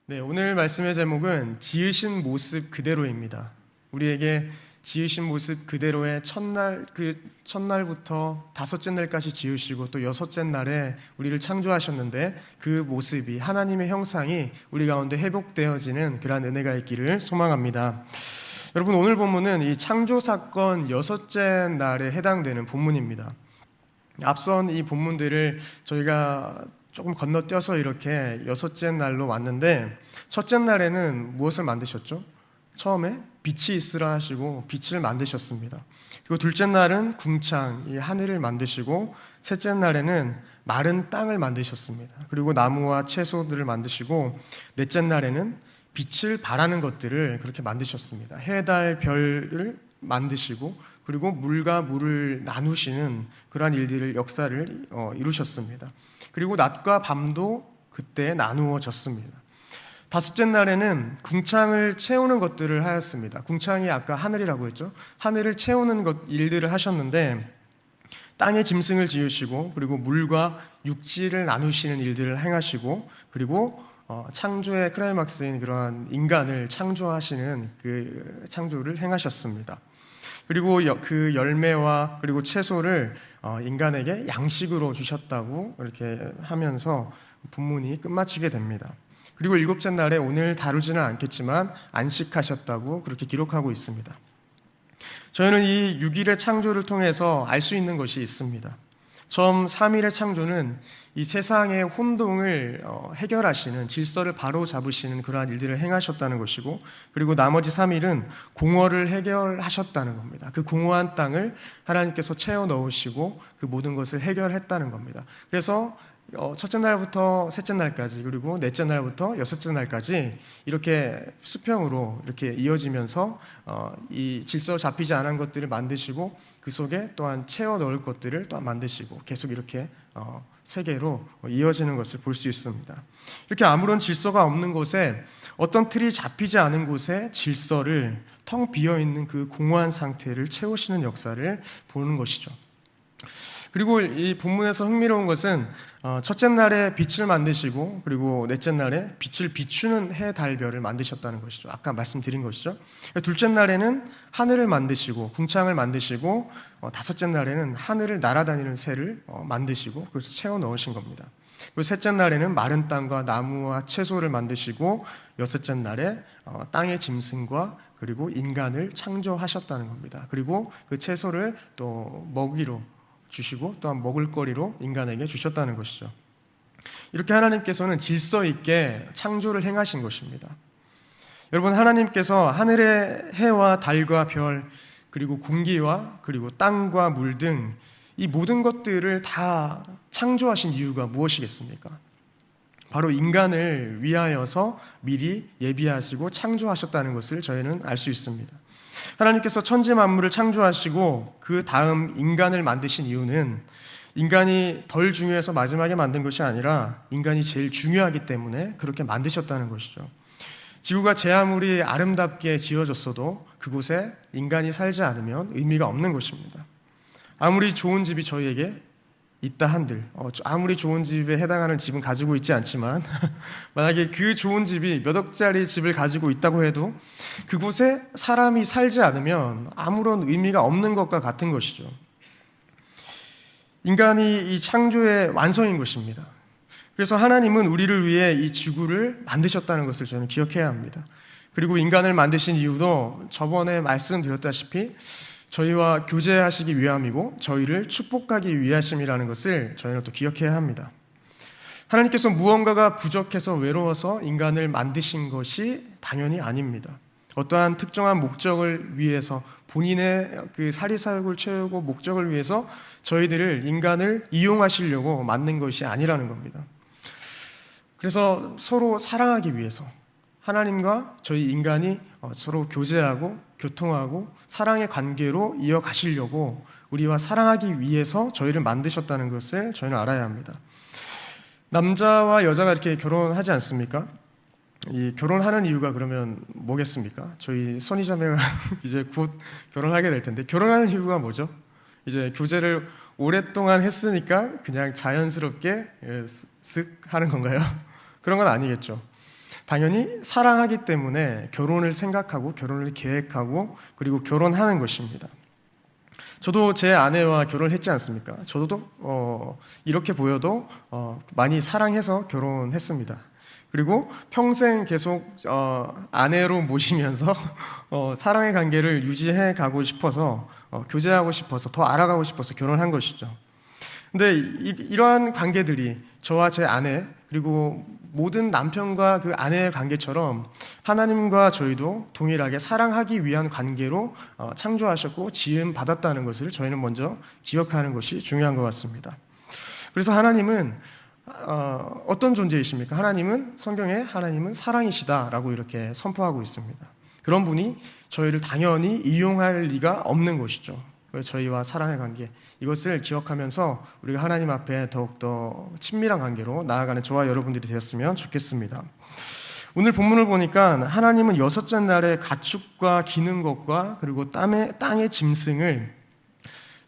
네, 오늘 말씀의 제목은 지으신 모습 그대로입니다. 우리에게 지으신 모습 그대로의 첫날부터 다섯째 날까지 지으시고 또 여섯째 날에 우리를 창조하셨는데 그 모습이 하나님의 형상이 우리 가운데 회복되어지는 그러한 은혜가 있기를 소망합니다. 여러분, 오늘 본문은 이 창조 사건 여섯째 날에 해당되는 본문입니다. 앞선 이 본문들을 저희가 조금 건너뛰어서 이렇게 여섯째 날로 왔는데, 첫째 날에는 무엇을 만드셨죠? 처음에 빛이 있으라 하시고 빛을 만드셨습니다. 그리고 둘째 날은 궁창, 이 하늘을 만드시고, 셋째 날에는 마른 땅을 만드셨습니다. 그리고 나무와 채소들을 만드시고, 넷째 날에는 빛을 발하는 것들을 그렇게 만드셨습니다. 해, 달, 별을 만드시고, 그리고 물과 물을 나누시는 그러한 일들을, 역사를 이루셨습니다. 그리고 낮과 밤도 그때 나누어졌습니다. 다섯째 날에는 궁창을 채우는 것들을 하였습니다. 궁창이 아까 하늘이라고 했죠. 하늘을 채우는 일들을 하셨는데, 땅에 짐승을 지으시고, 그리고 물과 육지를 나누시는 일들을 행하시고, 그리고 창조의 클라이막스인 그러한 인간을 창조하시는 그 창조를 행하셨습니다. 그리고 그 열매와 그리고 채소를 인간에게 양식으로 주셨다고 이렇게 하면서 본문이 끝마치게 됩니다. 그리고 일곱째 날에 오늘 다루지는 않겠지만 안식하셨다고 그렇게 기록하고 있습니다. 저희는 이 6일의 창조를 통해서 알 수 있는 것이 있습니다. 처음 3일의 창조는 이 세상의 혼동을 해결하시는, 질서를 바로 잡으시는 그러한 일들을 행하셨다는 것이고, 그리고 나머지 3일은 공허를 해결하셨다는 겁니다. 그 공허한 땅을 하나님께서 채워 넣으시고 그 모든 것을 해결했다는 겁니다. 그래서 첫째 날부터 셋째 날까지, 그리고 넷째 날부터 여섯째 날까지 이렇게 수평으로 이렇게 이어지면서 이 질서 잡히지 않은 것들을 만드시고, 그 속에 또한 채워 넣을 것들을 또한 만드시고, 계속 이렇게 세계로 이어지는 것을 볼 수 있습니다. 이렇게 아무런 질서가 없는 곳에, 어떤 틀이 잡히지 않은 곳에 질서를, 텅 비어있는 그 공허한 상태를 채우시는 역사를 보는 것이죠. 그리고 이 본문에서 흥미로운 것은 첫째 날에 빛을 만드시고, 그리고 넷째 날에 빛을 비추는 해, 달, 별을 만드셨다는 것이죠. 아까 말씀드린 것이죠. 둘째 날에는 하늘을 만드시고 궁창을 만드시고, 다섯째 날에는 하늘을 날아다니는 새를 만드시고 그것을 채워 넣으신 겁니다. 그리고 셋째 날에는 마른 땅과 나무와 채소를 만드시고, 여섯째 날에 땅의 짐승과 그리고 인간을 창조하셨다는 겁니다. 그리고 그 채소를 또 먹이로 주시고 또한 먹을거리로 인간에게 주셨다는 것이죠. 이렇게 하나님께서는 질서 있게 창조를 행하신 것입니다. 여러분, 하나님께서 하늘의 해와 달과 별, 그리고 공기와 그리고 땅과 물 등 이 모든 것들을 다 창조하신 이유가 무엇이겠습니까? 바로 인간을 위하여서 미리 예비하시고 창조하셨다는 것을 저희는 알 수 있습니다. 하나님께서 천지 만물을 창조하시고 그 다음 인간을 만드신 이유는, 인간이 덜 중요해서 마지막에 만든 것이 아니라 인간이 제일 중요하기 때문에 그렇게 만드셨다는 것이죠. 지구가 제 아무리 아름답게 지어졌어도 그곳에 인간이 살지 않으면 의미가 없는 것입니다. 아무리 좋은 집이 저희에게 있다 한들, 아무리 좋은 집에 해당하는 집은 가지고 있지 않지만 만약에 그 좋은 집이 몇 억짜리 집을 가지고 있다고 해도 그곳에 사람이 살지 않으면 아무런 의미가 없는 것과 같은 것이죠. 인간이 이 창조의 완성인 것입니다. 그래서 하나님은 우리를 위해 이 지구를 만드셨다는 것을 저는 기억해야 합니다. 그리고 인간을 만드신 이유도 저번에 말씀드렸다시피 저희와 교제하시기 위함이고 저희를 축복하기 위하심이라는 것을 저희는 또 기억해야 합니다. 하나님께서 무언가가 부족해서 외로워서 인간을 만드신 것이 당연히 아닙니다. 어떠한 특정한 목적을 위해서, 본인의 그 사리사욕을 채우고 목적을 위해서 저희들을, 인간을 이용하시려고 만든 것이 아니라는 겁니다. 그래서 서로 사랑하기 위해서, 하나님과 저희 인간이 서로 교제하고 교통하고 사랑의 관계로 이어가시려고, 우리와 사랑하기 위해서 저희를 만드셨다는 것을 저희는 알아야 합니다. 남자와 여자가 이렇게 결혼하지 않습니까? 이 결혼하는 이유가 그러면 뭐겠습니까? 저희 선희자매가 이제 곧 결혼하게 될 텐데, 결혼하는 이유가 뭐죠? 이제 교제를 오랫동안 했으니까 그냥 자연스럽게 쓱 하는 건가요? 그런 건 아니겠죠. 당연히 사랑하기 때문에 결혼을 생각하고 결혼을 계획하고 그리고 결혼하는 것입니다. 저도 제 아내와 결혼을 했지 않습니까? 저도 이렇게 보여도 많이 사랑해서 결혼했습니다. 그리고 평생 계속 아내로 모시면서 사랑의 관계를 유지해 가고 싶어서 교제하고 싶어서 더 알아가고 싶어서 결혼한 것이죠. 근데 이러한 관계들이 저와 제 아내 그리고 모든 남편과 그 아내의 관계처럼 하나님과 저희도 동일하게 사랑하기 위한 관계로 창조하셨고 지음 받았다는 것을 저희는 먼저 기억하는 것이 중요한 것 같습니다. 그래서 하나님은 어떤 존재이십니까? 성경에 하나님은 사랑이시다라고 이렇게 선포하고 있습니다. 그런 분이 저희를 당연히 이용할 리가 없는 것이죠. 저희와 사랑의 관계, 이것을 기억하면서 우리가 하나님 앞에 더욱더 친밀한 관계로 나아가는 저와 여러분들이 되었으면 좋겠습니다. 오늘 본문을 보니까 하나님은 여섯째 날에 가축과 기는 것과 그리고 땅의 짐승을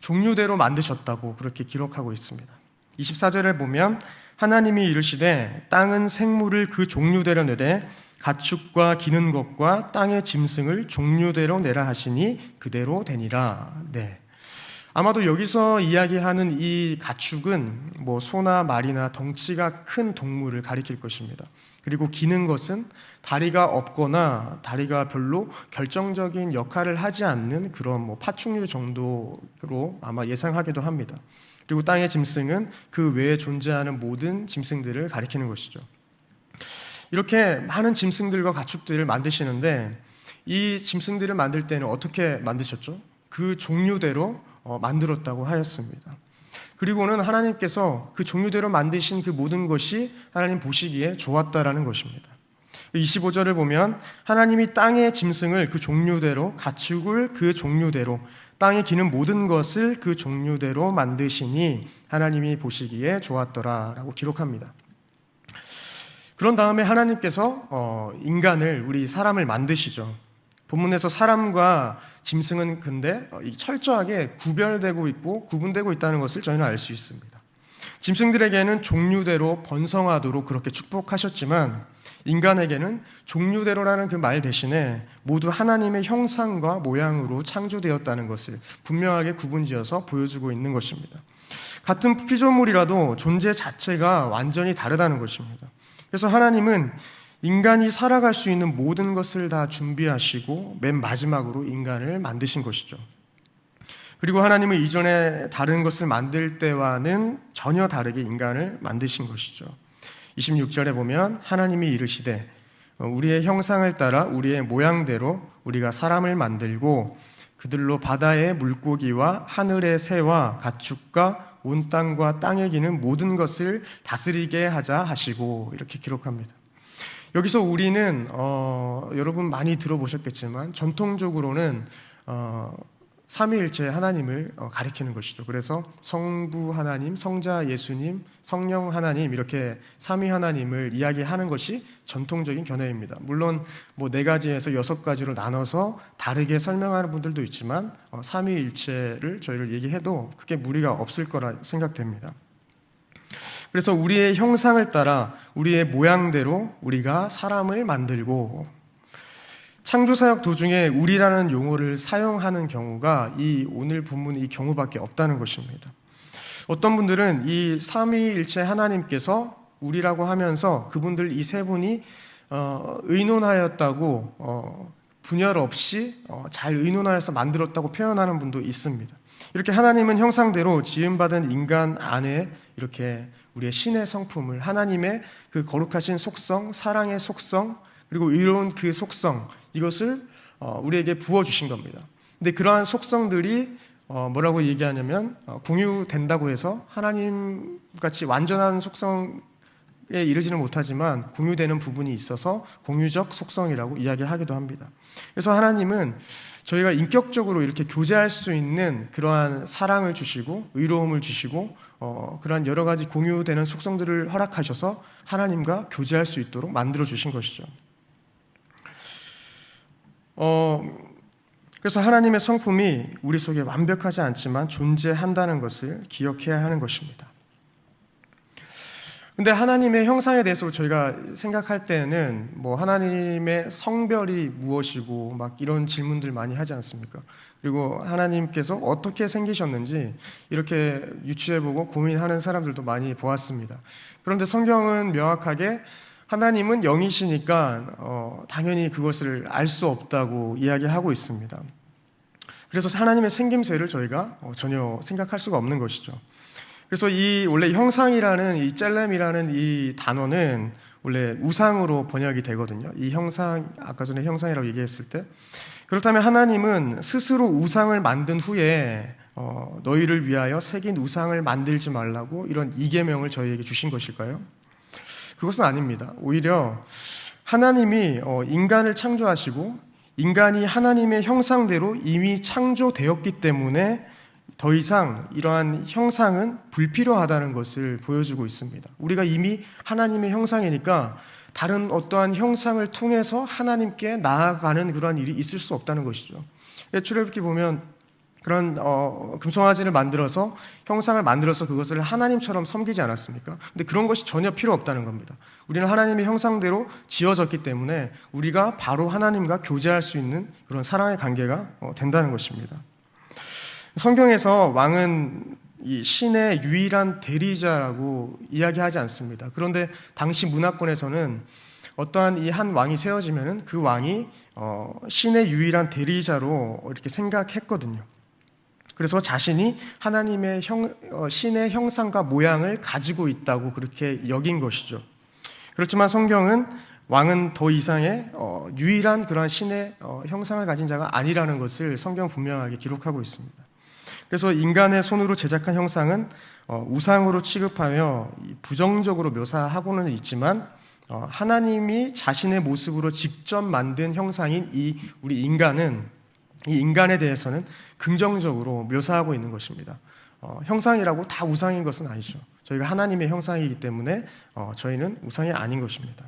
종류대로 만드셨다고 그렇게 기록하고 있습니다. 24절에 보면 하나님이 이르시되 땅은 생물을 그 종류대로 내되 가축과 기는 것과 땅의 짐승을 종류대로 내라 하시니 그대로 되니라. 네. 아마도 여기서 이야기하는 이 가축은 소나 말이나 덩치가 큰 동물을 가리킬 것입니다. 그리고 기는 것은 다리가 없거나 다리가 별로 결정적인 역할을 하지 않는 그런 파충류 정도로 아마 예상하기도 합니다. 그리고 땅의 짐승은 그 외에 존재하는 모든 짐승들을 가리키는 것이죠. 이렇게 많은 짐승들과 가축들을 만드시는데 이 짐승들을 만들 때는 어떻게 만드셨죠? 그 종류대로 만들었다고 하였습니다. 그리고는 하나님께서 그 종류대로 만드신 그 모든 것이 하나님 보시기에 좋았다라는 것입니다. 25절을 보면 하나님이 땅의 짐승을 그 종류대로 가축을 그 종류대로 땅에 기는 모든 것을 그 종류대로 만드시니 하나님이 보시기에 좋았더라라고 기록합니다. 그런 다음에 하나님께서 인간을, 우리 사람을 만드시죠. 본문에서 사람과 짐승은 근데 철저하게 구별되고 있고 구분되고 있다는 것을 저희는 알 수 있습니다. 짐승들에게는 종류대로 번성하도록 그렇게 축복하셨지만 인간에게는 종류대로라는 그 말 대신에 모두 하나님의 형상과 모양으로 창조되었다는 것을 분명하게 구분지어서 보여주고 있는 것입니다. 같은 피조물이라도 존재 자체가 완전히 다르다는 것입니다. 그래서 하나님은 인간이 살아갈 수 있는 모든 것을 다 준비하시고 맨 마지막으로 인간을 만드신 것이죠. 그리고 하나님은 이전에 다른 것을 만들 때와는 전혀 다르게 인간을 만드신 것이죠. 26절에 보면 하나님이 이르시되 우리의 형상을 따라 우리의 모양대로 우리가 사람을 만들고 그들로 바다의 물고기와 하늘의 새와 가축과 온 땅과 땅에 기는 모든 것을 다스리게 하자 하시고 이렇게 기록합니다. 여기서 우리는 여러분 많이 들어보셨겠지만 전통적으로는 삼위일체 하나님을 가리키는 것이죠. 그래서 성부 하나님, 성자 예수님, 성령 하나님 이렇게 삼위 하나님을 이야기하는 것이 전통적인 견해입니다. 물론 4가지에서 6가지로 나눠서 다르게 설명하는 분들도 있지만 삼위일체를 저희를 얘기해도 크게 무리가 없을 거라 생각됩니다. 그래서 우리의 형상을 따라 우리의 모양대로 우리가 사람을 만들고 창조사역 도중에 우리라는 용어를 사용하는 경우가 이 오늘 본문 이 경우밖에 없다는 것입니다. 어떤 분들은 이 삼위일체 하나님께서 우리라고 하면서 그분들 이 세 분이 의논하였다고 분열 없이 잘 의논하여서 만들었다고 표현하는 분도 있습니다. 이렇게 하나님은 형상대로 지음받은 인간 안에 이렇게 우리의 신의 성품을 하나님의 그 거룩하신 속성, 사랑의 속성, 그리고 의로운 그 속성 이것을 우리에게 부어주신 겁니다. 근데 그러한 속성들이 뭐라고 얘기하냐면 공유된다고 해서 하나님같이 완전한 속성에 이르지는 못하지만 공유되는 부분이 있어서 공유적 속성이라고 이야기하기도 합니다. 그래서 하나님은 저희가 인격적으로 이렇게 교제할 수 있는 그러한 사랑을 주시고 의로움을 주시고 그러한 여러 가지 공유되는 속성들을 허락하셔서 하나님과 교제할 수 있도록 만들어 주신 것이죠. 그래서 하나님의 성품이 우리 속에 완벽하지 않지만 존재한다는 것을 기억해야 하는 것입니다. 근데 하나님의 형상에 대해서 저희가 생각할 때는 뭐 하나님의 성별이 무엇이고 막 이런 질문들 많이 하지 않습니까? 그리고 하나님께서 어떻게 생기셨는지 이렇게 유추해보고 고민하는 사람들도 많이 보았습니다. 그런데 성경은 명확하게 하나님은 영이시니까 당연히 그것을 알 수 없다고 이야기하고 있습니다. 그래서 하나님의 생김새를 저희가 전혀 생각할 수가 없는 것이죠. 그래서 이 원래 형상이라는 이 젤렘이라는 이 단어는 원래 우상으로 번역이 되거든요. 이 형상, 아까 전에 형상이라고 얘기했을 때. 그렇다면 하나님은 스스로 우상을 만든 후에 너희를 위하여 새긴 우상을 만들지 말라고 이런 이계명을 저희에게 주신 것일까요? 그것은 아닙니다. 오히려 하나님이 인간을 창조하시고 인간이 하나님의 형상대로 이미 창조되었기 때문에 더 이상 이러한 형상은 불필요하다는 것을 보여주고 있습니다. 우리가 이미 하나님의 형상이니까 다른 어떠한 형상을 통해서 하나님께 나아가는 그러한 일이 있을 수 없다는 것이죠. 출애굽기 보면 그런 금송아지를 만들어서 형상을 만들어서 그것을 하나님처럼 섬기지 않았습니까? 근데 그런 것이 전혀 필요 없다는 겁니다. 우리는 하나님의 형상대로 지어졌기 때문에 우리가 바로 하나님과 교제할 수 있는 그런 사랑의 관계가 된다는 것입니다. 성경에서 왕은 이 신의 유일한 대리자라고 이야기하지 않습니다. 그런데 당시 문화권에서는 어떠한 이 한 왕이 세워지면은 그 왕이 신의 유일한 대리자로 이렇게 생각했거든요. 그래서 자신이 하나님의 신의 형상과 모양을 가지고 있다고 그렇게 여긴 것이죠. 그렇지만 성경은 왕은 더 이상의 유일한 그러한 신의 형상을 가진 자가 아니라는 것을 성경 분명하게 기록하고 있습니다. 그래서 인간의 손으로 제작한 형상은 우상으로 취급하며 부정적으로 묘사하고는 있지만 하나님이 자신의 모습으로 직접 만든 형상인 우리 인간은 이 인간에 대해서는 긍정적으로 묘사하고 있는 것입니다. 형상이라고 다 우상인 것은 아니죠. 저희가 하나님의 형상이기 때문에 저희는 우상이 아닌 것입니다.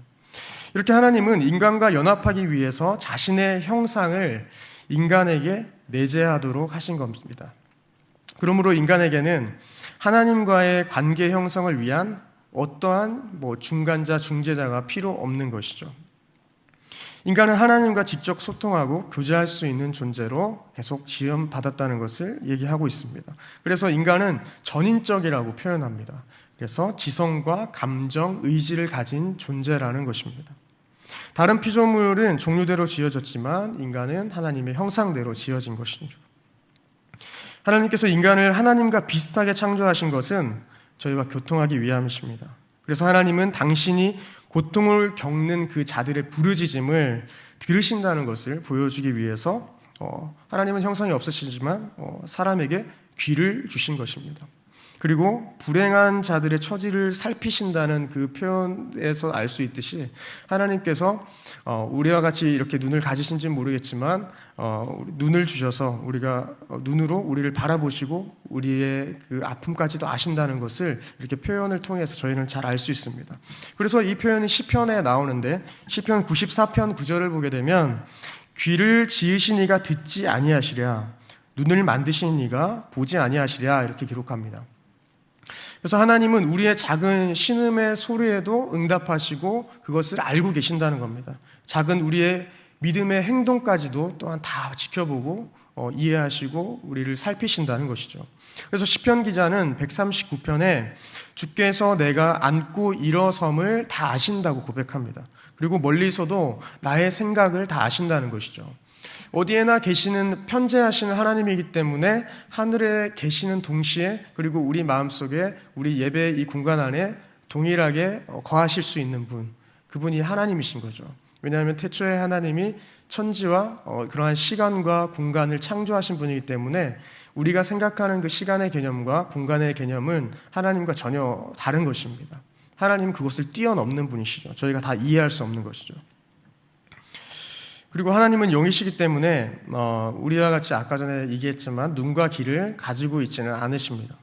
이렇게 하나님은 인간과 연합하기 위해서 자신의 형상을 인간에게 내재하도록 하신 겁니다. 그러므로 인간에게는 하나님과의 관계 형성을 위한 어떠한 중간자, 중재자가 필요 없는 것이죠. 인간은 하나님과 직접 소통하고 교제할 수 있는 존재로 계속 지음받았다는 것을 얘기하고 있습니다. 그래서 인간은 전인적이라고 표현합니다. 그래서 지성과 감정, 의지를 가진 존재라는 것입니다. 다른 피조물은 종류대로 지어졌지만 인간은 하나님의 형상대로 지어진 것이죠. 하나님께서 인간을 하나님과 비슷하게 창조하신 것은 저희와 교통하기 위함이십니다. 그래서 하나님은 당신이 고통을 겪는 그 자들의 부르짖음을 들으신다는 것을 보여주기 위해서 하나님은 형상이 없으시지만 사람에게 귀를 주신 것입니다. 그리고 불행한 자들의 처지를 살피신다는 그 표현에서 알 수 있듯이 하나님께서 우리와 같이 이렇게 눈을 가지신지는 모르겠지만 눈을 주셔서 우리가 눈으로 우리를 바라보시고 우리의 그 아픔까지도 아신다는 것을 이렇게 표현을 통해서 저희는 잘 알 수 있습니다. 그래서 이 표현이 시편에 나오는데 시편 94편 9절을 보게 되면 귀를 지으신 이가 듣지 아니하시랴 눈을 만드신 이가 보지 아니하시랴 이렇게 기록합니다. 그래서 하나님은 우리의 작은 신음의 소리에도 응답하시고 그것을 알고 계신다는 겁니다. 작은 우리의 믿음의 행동까지도 또한 다 지켜보고 이해하시고 우리를 살피신다는 것이죠. 그래서 시편 기자는 139편에 주께서 내가 앉고 일어섬을 다 아신다고 고백합니다. 그리고 멀리서도 나의 생각을 다 아신다는 것이죠. 어디에나 계시는 편재하시는 하나님이기 때문에 하늘에 계시는 동시에 그리고 우리 마음속에 우리 예배 이 공간 안에 동일하게 거하실 수 있는 분, 그분이 하나님이신 거죠. 왜냐하면 태초에 하나님이 천지와 그러한 시간과 공간을 창조하신 분이기 때문에 우리가 생각하는 그 시간의 개념과 공간의 개념은 하나님과 전혀 다른 것입니다. 하나님은 그것을 뛰어넘는 분이시죠. 저희가 다 이해할 수 없는 것이죠. 그리고 하나님은 영이시기 때문에 우리와 같이 아까 전에 얘기했지만 눈과 귀를 가지고 있지는 않으십니다.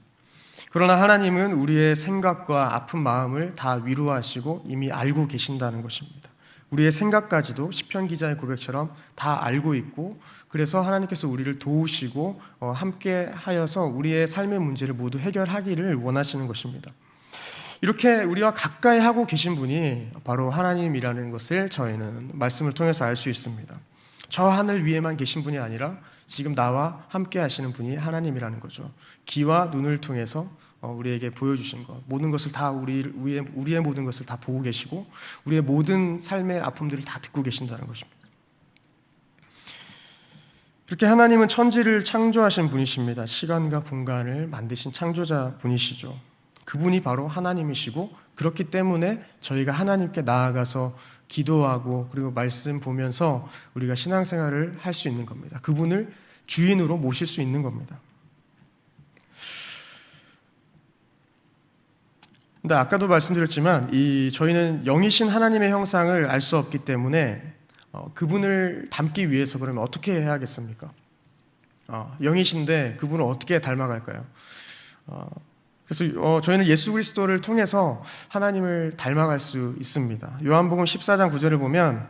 그러나 하나님은 우리의 생각과 아픈 마음을 다 위로하시고 이미 알고 계신다는 것입니다. 우리의 생각까지도 시편 기자의 고백처럼 다 알고 있고 그래서 하나님께서 우리를 도우시고 함께 하여서 우리의 삶의 문제를 모두 해결하기를 원하시는 것입니다. 이렇게 우리와 가까이 하고 계신 분이 바로 하나님이라는 것을 저희는 말씀을 통해서 알 수 있습니다. 저 하늘 위에만 계신 분이 아니라 지금 나와 함께 하시는 분이 하나님이라는 거죠. 귀와 눈을 통해서 우리에게 보여주신 것, 모든 것을 다 우리의 모든 것을 다 보고 계시고 우리의 모든 삶의 아픔들을 다 듣고 계신다는 것입니다. 이렇게 하나님은 천지를 창조하신 분이십니다. 시간과 공간을 만드신 창조자 분이시죠. 그분이 바로 하나님이시고 그렇기 때문에 저희가 하나님께 나아가서 기도하고 그리고 말씀 보면서 우리가 신앙생활을 할 수 있는 겁니다. 그분을 주인으로 모실 수 있는 겁니다. 근데 아까도 말씀드렸지만 저희는 영이신 하나님의 형상을 알 수 없기 때문에 그분을 닮기 위해서 그러면 어떻게 해야겠습니까? 영이신데 그분을 어떻게 닮아갈까요? 그래서 저희는 예수 그리스도를 통해서 하나님을 닮아갈 수 있습니다. 요한복음 14장 9절을 보면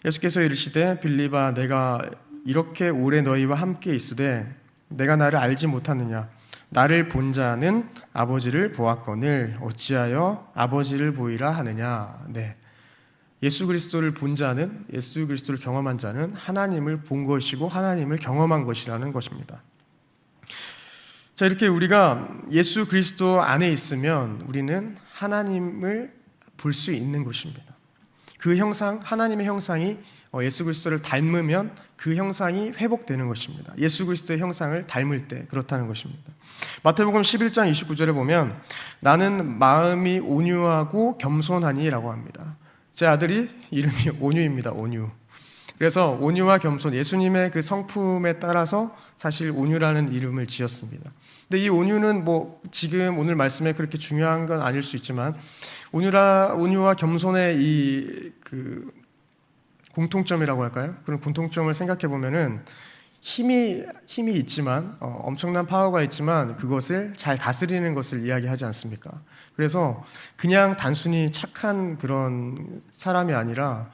예수께서 이르시되 빌립아 내가 이렇게 오래 너희와 함께 있으되 내가 나를 알지 못하느냐 나를 본 자는 아버지를 보았거늘 어찌하여 아버지를 보이라 하느냐. 네. 예수 그리스도를 본 자는, 예수 그리스도를 경험한 자는 하나님을 본 것이고 하나님을 경험한 것이라는 것입니다. 자, 이렇게 우리가 예수 그리스도 안에 있으면 우리는 하나님을 볼 수 있는 것입니다. 그 형상, 하나님의 형상이 예수 그리스도를 닮으면 그 형상이 회복되는 것입니다. 예수 그리스도의 형상을 닮을 때 그렇다는 것입니다. 마태복음 11장 29절에 보면 나는 마음이 온유하고 겸손하니라고 합니다. 제 아들이 이름이 온유입니다. 온유. 그래서 온유와 겸손, 예수님의 그 성품에 따라서 사실 온유라는 이름을 지었습니다. 근데 이 온유는 지금 오늘 말씀에 그렇게 중요한 건 아닐 수 있지만 온유와 겸손의 그 공통점이라고 할까요? 그런 공통점을 생각해 보면은 힘이 있지만 엄청난 파워가 있지만 그것을 잘 다스리는 것을 이야기하지 않습니까? 그래서 그냥 단순히 착한 그런 사람이 아니라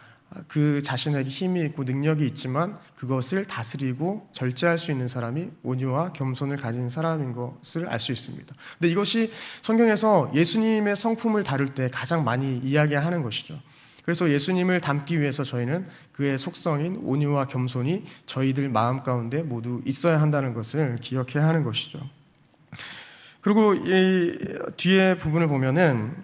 그 자신에게 힘이 있고 능력이 있지만 그것을 다스리고 절제할 수 있는 사람이 온유와 겸손을 가진 사람인 것을 알 수 있습니다. 근데 이것이 성경에서 예수님의 성품을 다룰 때 가장 많이 이야기하는 것이죠. 그래서 예수님을 닮기 위해서 저희는 그의 속성인 온유와 겸손이 저희들 마음 가운데 모두 있어야 한다는 것을 기억해야 하는 것이죠. 그리고 이 뒤에 부분을 보면은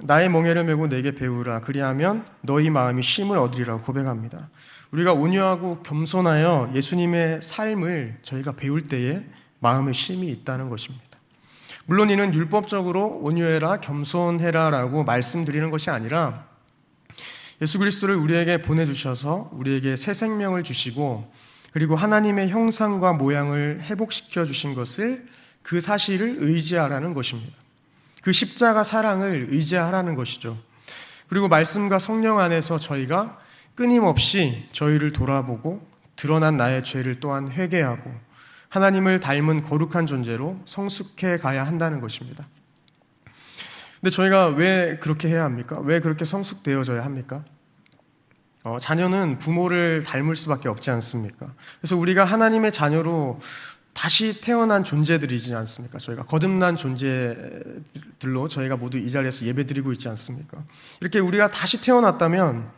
나의 멍에를 메고 내게 배우라 그리하면 너희 마음이 쉼을 얻으리라고 고백합니다. 우리가 온유하고 겸손하여 예수님의 삶을 저희가 배울 때에 마음에 쉼이 있다는 것입니다. 물론 이는 율법적으로 온유해라 겸손해라라고 말씀드리는 것이 아니라 예수 그리스도를 우리에게 보내주셔서 우리에게 새 생명을 주시고 그리고 하나님의 형상과 모양을 회복시켜 주신 것을 그 사실을 의지하라는 것입니다. 그 십자가 사랑을 의지하라는 것이죠. 그리고 말씀과 성령 안에서 저희가 끊임없이 저희를 돌아보고 드러난 나의 죄를 또한 회개하고 하나님을 닮은 거룩한 존재로 성숙해 가야 한다는 것입니다. 근데 저희가 왜 그렇게 해야 합니까? 왜 그렇게 성숙되어져야 합니까? 자녀는 부모를 닮을 수밖에 없지 않습니까? 그래서 우리가 하나님의 자녀로 다시 태어난 존재들이지 않습니까? 저희가 거듭난 존재들로 저희가 모두 이 자리에서 예배드리고 있지 않습니까? 이렇게 우리가 다시 태어났다면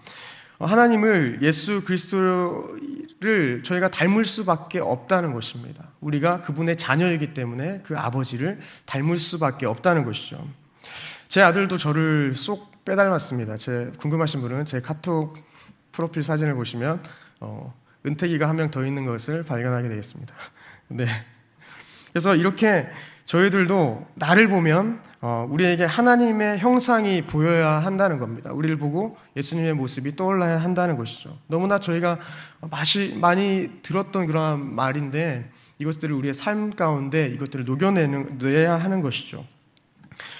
하나님을 예수 그리스도를 저희가 닮을 수밖에 없다는 것입니다. 우리가 그분의 자녀이기 때문에 그 아버지를 닮을 수밖에 없다는 것이죠. 제 아들도 저를 쏙 빼닮았습니다. 궁금하신 분은 제 카톡 프로필 사진을 보시면 은택이가 한 명 더 있는 것을 발견하게 되겠습니다. 네. 그래서 이렇게 저희들도 나를 보면 우리에게 하나님의 형상이 보여야 한다는 겁니다. 우리를 보고 예수님의 모습이 떠올라야 한다는 것이죠. 너무나 저희가 많이 들었던 그런 말인데 이것들을 우리의 삶 가운데 이것들을 녹여내야 하는 것이죠.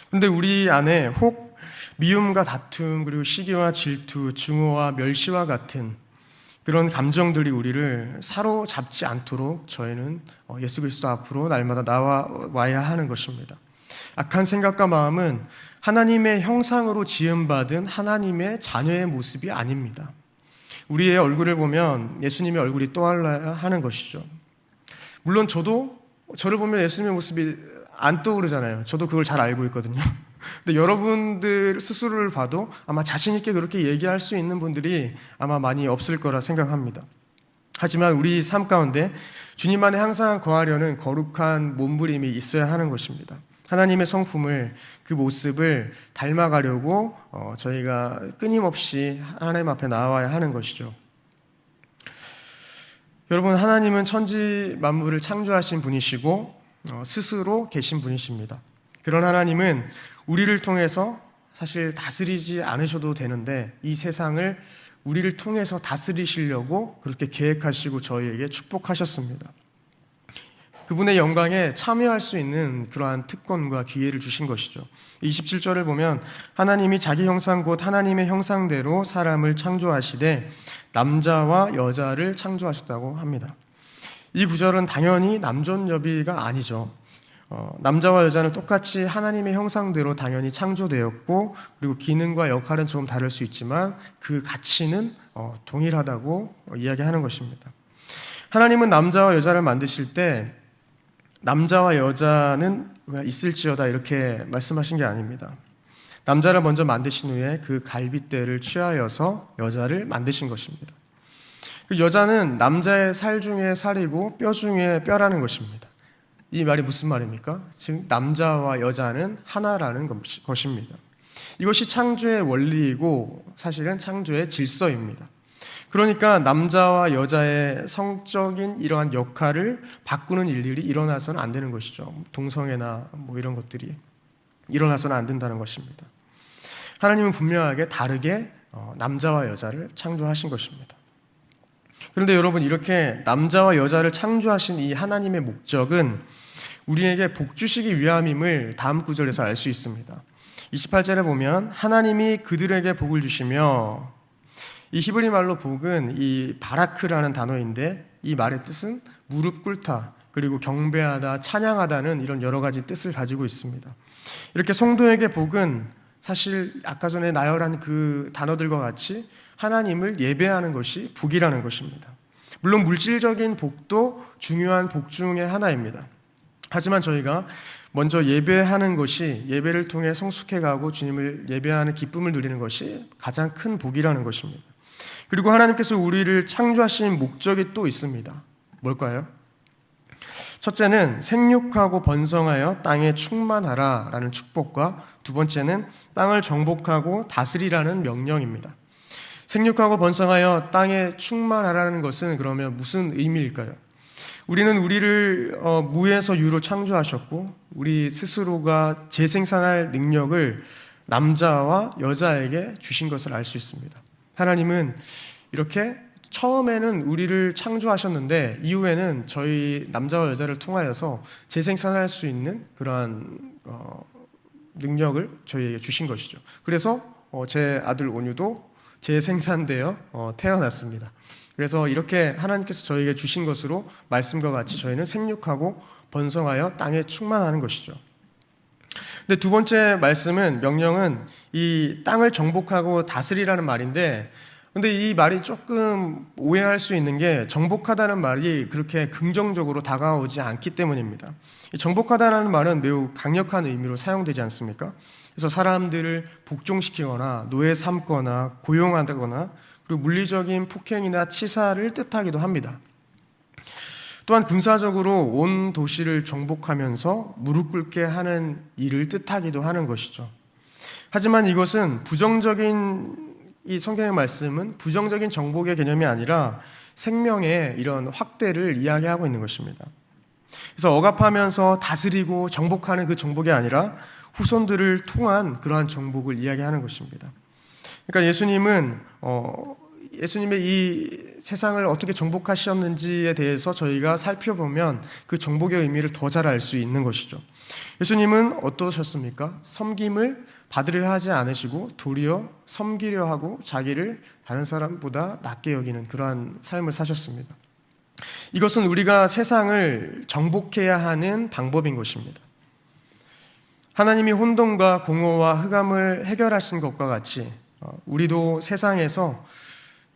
그런데 우리 안에 혹 미움과 다툼 그리고 시기와 질투, 증오와 멸시와 같은 그런 감정들이 우리를 사로잡지 않도록 저희는 예수 그리스도 앞으로 날마다 나와야 하는 것입니다. 악한 생각과 마음은 하나님의 형상으로 지음받은 하나님의 자녀의 모습이 아닙니다. 우리의 얼굴을 보면 예수님의 얼굴이 떠올라야 하는 것이죠. 물론 저도 저를 보면 예수님의 모습이 안 떠오르잖아요. 저도 그걸 잘 알고 있거든요. 근데 여러분들 스스로를 봐도 아마 자신 있게 그렇게 얘기할 수 있는 분들이 아마 많이 없을 거라 생각합니다. 하지만 우리 삶 가운데 주님 안에 항상 거하려는 거룩한 몸부림이 있어야 하는 것입니다. 하나님의 성품을, 그 모습을 닮아가려고 저희가 끊임없이 하나님 앞에 나와야 하는 것이죠. 여러분, 하나님은 천지 만물을 창조하신 분이시고 스스로 계신 분이십니다. 그런 하나님은 우리를 통해서 사실 다스리지 않으셔도 되는데 이 세상을 우리를 통해서 다스리시려고 그렇게 계획하시고 저희에게 축복하셨습니다. 그분의 영광에 참여할 수 있는 그러한 특권과 기회를 주신 것이죠. 27절을 보면 하나님이 자기 형상 곧 하나님의 형상대로 사람을 창조하시되 남자와 여자를 창조하셨다고 합니다. 이 구절은 당연히 남존여비가 아니죠. 남자와 여자는 똑같이 하나님의 형상대로 당연히 창조되었고, 그리고 기능과 역할은 조금 다를 수 있지만 그 가치는 동일하다고 이야기하는 것입니다. 하나님은 남자와 여자를 만드실 때 남자와 여자는 있을지어다 이렇게 말씀하신 게 아닙니다. 남자를 먼저 만드신 후에 그 갈빗대를 취하여서 여자를 만드신 것입니다. 그 여자는 남자의 살 중에 살이고 뼈 중에 뼈라는 것입니다. 이 말이 무슨 말입니까? 즉 남자와 여자는 하나라는 것입니다. 이것이 창조의 원리이고 사실은 창조의 질서입니다. 그러니까 남자와 여자의 성적인 이러한 역할을 바꾸는 일들이 일어나서는 안 되는 것이죠. 동성애나 이런 것들이 일어나서는 안 된다는 것입니다. 하나님은 분명하게 다르게 남자와 여자를 창조하신 것입니다. 그런데 여러분, 이렇게 남자와 여자를 창조하신 이 하나님의 목적은 우리에게 복 주시기 위함임을 다음 구절에서 알 수 있습니다. 28절에 보면 하나님이 그들에게 복을 주시며, 이 히브리 말로 복은 이 바라크라는 단어인데 이 말의 뜻은 무릎 꿇다, 그리고 경배하다, 찬양하다는 이런 여러 가지 뜻을 가지고 있습니다. 이렇게 성도에게 복은 사실 아까 전에 나열한 그 단어들과 같이 하나님을 예배하는 것이 복이라는 것입니다. 물론 물질적인 복도 중요한 복 중의 하나입니다. 하지만 저희가 먼저 예배하는 것이, 예배를 통해 성숙해가고 주님을 예배하는 기쁨을 누리는 것이 가장 큰 복이라는 것입니다. 그리고 하나님께서 우리를 창조하신 목적이 또 있습니다. 뭘까요? 첫째는 생육하고 번성하여 땅에 충만하라 라는 축복과, 두 번째는 땅을 정복하고 다스리라는 명령입니다. 생육하고 번성하여 땅에 충만하라는 것은 그러면 무슨 의미일까요? 우리는 우리를 무에서 유로 창조하셨고 우리 스스로가 재생산할 능력을 남자와 여자에게 주신 것을 알 수 있습니다. 하나님은 이렇게 처음에는 우리를 창조하셨는데 이후에는 저희 남자와 여자를 통하여서 재생산할 수 있는 그러한 능력을 저희에게 주신 것이죠. 그래서 제 아들 온유도 재생산되어 태어났습니다. 그래서 이렇게 하나님께서 저희에게 주신 것으로 말씀과 같이 저희는 생육하고 번성하여 땅에 충만하는 것이죠. 근데 두 번째 말씀은, 명령은 이 땅을 정복하고 다스리라는 말인데, 근데 이 말이 조금 오해할 수 있는 게 정복하다는 말이 그렇게 긍정적으로 다가오지 않기 때문입니다. 이 정복하다는 말은 매우 강력한 의미로 사용되지 않습니까? 그래서 사람들을 복종시키거나 노예 삼거나 고용하거나 그리고 물리적인 폭행이나 치사를 뜻하기도 합니다. 또한 군사적으로 온 도시를 정복하면서 무릎 꿇게 하는 일을 뜻하기도 하는 것이죠. 하지만 이것은 이 성경의 말씀은 부정적인 정복의 개념이 아니라 생명의 이런 확대를 이야기하고 있는 것입니다. 그래서 억압하면서 다스리고 정복하는 그 정복이 아니라 후손들을 통한 그러한 정복을 이야기하는 것입니다. 그러니까 예수님의 이 세상을 어떻게 정복하셨는지에 대해서 저희가 살펴보면 그 정복의 의미를 더 잘 알 수 있는 것이죠. 예수님은 어떠셨습니까? 섬김을 받으려 하지 않으시고 도리어 섬기려 하고 자기를 다른 사람보다 낮게 여기는 그러한 삶을 사셨습니다. 이것은 우리가 세상을 정복해야 하는 방법인 것입니다. 하나님이 혼돈과 공허와 흑암을 해결하신 것과 같이 우리도 세상에서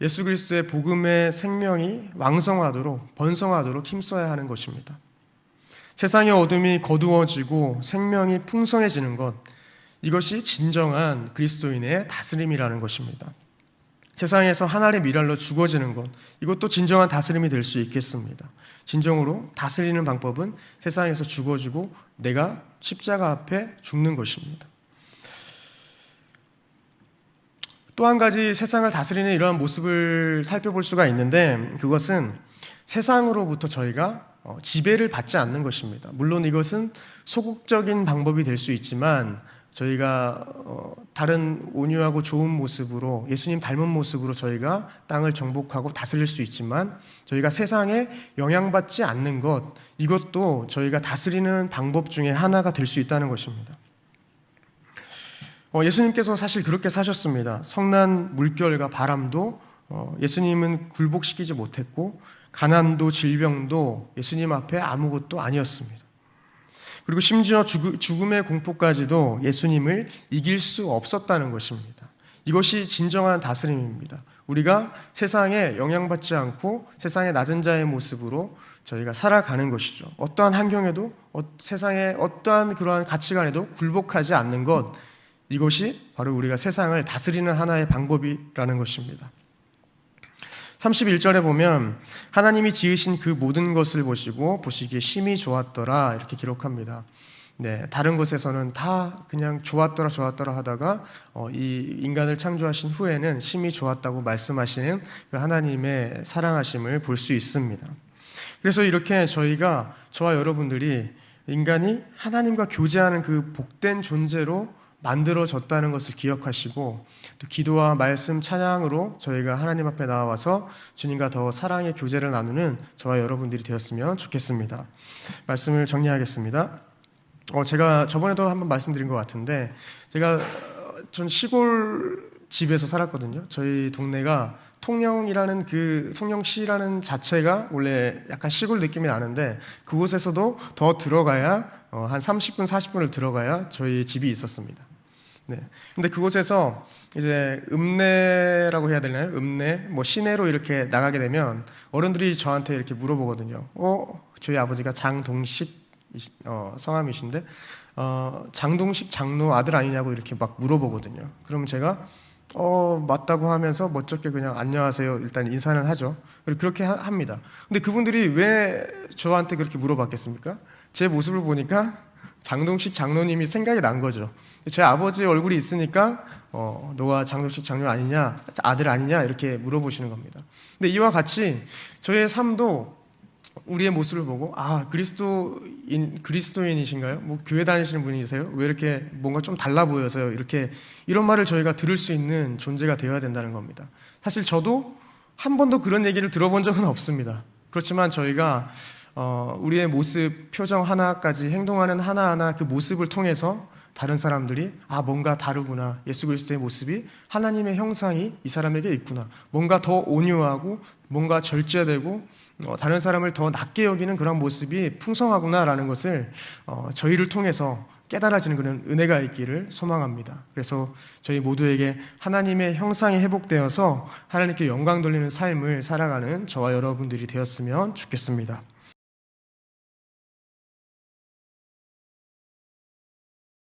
예수 그리스도의 복음의 생명이 왕성하도록 번성하도록 힘써야 하는 것입니다. 세상의 어둠이 거두어지고 생명이 풍성해지는 것, 이것이 진정한 그리스도인의 다스림이라는 것입니다. 세상에서 하나님의 미랄로 죽어지는 것, 이것도 진정한 다스림이 될 수 있겠습니다. 진정으로 다스리는 방법은 세상에서 죽어지고 내가 십자가 앞에 죽는 것입니다. 또 한 가지 세상을 다스리는 이러한 모습을 살펴볼 수가 있는데, 그것은 세상으로부터 저희가 지배를 받지 않는 것입니다. 물론 이것은 소극적인 방법이 될 수 있지만, 저희가 다른 온유하고 좋은 모습으로, 예수님 닮은 모습으로 저희가 땅을 정복하고 다스릴 수 있지만, 저희가 세상에 영향받지 않는 것, 이것도 저희가 다스리는 방법 중에 하나가 될 수 있다는 것입니다. 예수님께서 사실 그렇게 사셨습니다. 성난 물결과 바람도 예수님은 굴복시키지 못했고, 가난도 질병도 예수님 앞에 아무것도 아니었습니다. 그리고 심지어 죽음의 공포까지도 예수님을 이길 수 없었다는 것입니다. 이것이 진정한 다스림입니다. 우리가 세상에 영향받지 않고 세상의 낮은 자의 모습으로 저희가 살아가는 것이죠. 어떠한 환경에도, 세상의 어떠한 그러한 가치관에도 굴복하지 않는 것, 이것이 바로 우리가 세상을 다스리는 하나의 방법이라는 것입니다. 31절에 보면 하나님이 지으신 그 모든 것을 보시기에 심히 좋았더라 이렇게 기록합니다. 네, 다른 곳에서는 다 그냥 좋았더라 하다가 이 인간을 창조하신 후에는 심히 좋았다고 말씀하시는 그 하나님의 사랑하심을 볼 수 있습니다. 그래서 이렇게 저와 여러분들이 인간이 하나님과 교제하는 그 복된 존재로 만들어졌다는 것을 기억하시고, 또 기도와 말씀 찬양으로 저희가 하나님 앞에 나와서 주님과 더 사랑의 교제를 나누는 저와 여러분들이 되었으면 좋겠습니다. 말씀을 정리하겠습니다. 제가 저번에도 한번 말씀드린 것 같은데, 전 시골 집에서 살았거든요. 저희 동네가 통영시라는 자체가 원래 약간 시골 느낌이 나는데, 그곳에서도 더 들어가야 한 30분, 40분을 들어가야 저희 집이 있었습니다. 네. 근데 그곳에서 이제 읍내라고 해야 되나요? 시내로 이렇게 나가게 되면 어른들이 저한테 이렇게 물어보거든요. 저희 아버지가 장동식 성함이신데, 장동식 장로 아들 아니냐고 이렇게 막 물어보거든요. 그럼 제가 맞다고 하면서 멋쩍게 그냥 안녕하세요 일단 인사는 하죠. 그리고 그렇게 합니다. 근데 그분들이 왜 저한테 그렇게 물어봤겠습니까? 제 모습을 보니까 장동식 장로님이 생각이 난 거죠. 제 아버지 얼굴이 있으니까 너가 장동식 장로 아니냐, 아들 아니냐 이렇게 물어보시는 겁니다. 근데 이와 같이 저의 삶도 우리의 모습을 보고 그리스도인이신가요? 교회 다니시는 분이세요? 왜 이렇게 뭔가 좀 달라 보여서요? 이런 말을 저희가 들을 수 있는 존재가 되어야 된다는 겁니다. 사실 저도 한 번도 그런 얘기를 들어본 적은 없습니다. 그렇지만 저희가 우리의 모습, 표정 하나까지 행동하는 하나하나 그 모습을 통해서 다른 사람들이 뭔가 다르구나, 예수 그리스도의 모습이, 하나님의 형상이 이 사람에게 있구나, 뭔가 더 온유하고 뭔가 절제되고 다른 사람을 더 낮게 여기는 그런 모습이 풍성하구나라는 것을 저희를 통해서 깨달아지는 그런 은혜가 있기를 소망합니다. 그래서 저희 모두에게 하나님의 형상이 회복되어서 하나님께 영광 돌리는 삶을 살아가는 저와 여러분들이 되었으면 좋겠습니다.